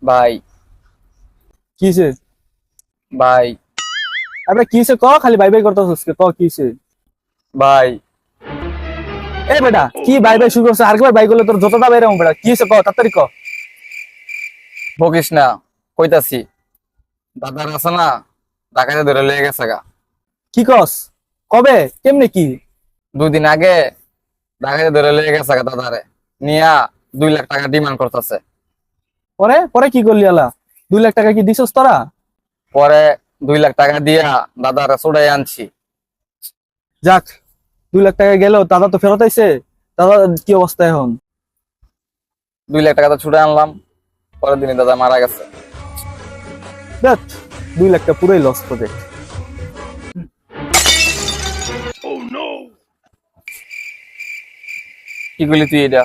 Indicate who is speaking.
Speaker 1: ভাই
Speaker 2: কি হইছে?
Speaker 1: ভাই
Speaker 2: আরে কি হইছে ক, খালি বাই বাই করতেছিস কে? ক কি হইছে?
Speaker 1: ভাই
Speaker 2: এ বেটা কি বাই বাই শুরু করছিস? আরেকবার বাই করলে তোর যতটা বাইরে হবো বেটা। কি হইছে ক, তাড়াতাড়ি ক।
Speaker 1: বকিস না, কইতাছি। দাদার আছে না, ডাকাতে ধরে লয়ে গেছে গা।
Speaker 2: কি কস? কবে? কেমনে কি?
Speaker 1: 2 দিন আগে ডাকাতে ধরে লয়ে গেছে গা দাদারে। নিয়া 2 লাখ টাকা ডিমান্ড করতেছে।
Speaker 2: পরে পরে কি করলি আলা? 2 লাখ টাকা কি দিছস তোরা?
Speaker 1: পরে 2 লাখ টাকা দিয়া দাদারে ছুড়াই আনছি।
Speaker 2: যাক, 2 লাখ টাকা গেল, দাদা তো ফেরত আইছে। দাদা কি অবস্থা এখন?
Speaker 1: 2 লাখ টাকা তো ছুড়ে আনলাম, পরের দিনই দাদা মারা গেছে।
Speaker 2: দেখ, 2 লাখ টাকা পুরোই লস প্রজেক্ট।
Speaker 1: কি করলি তুই এটা?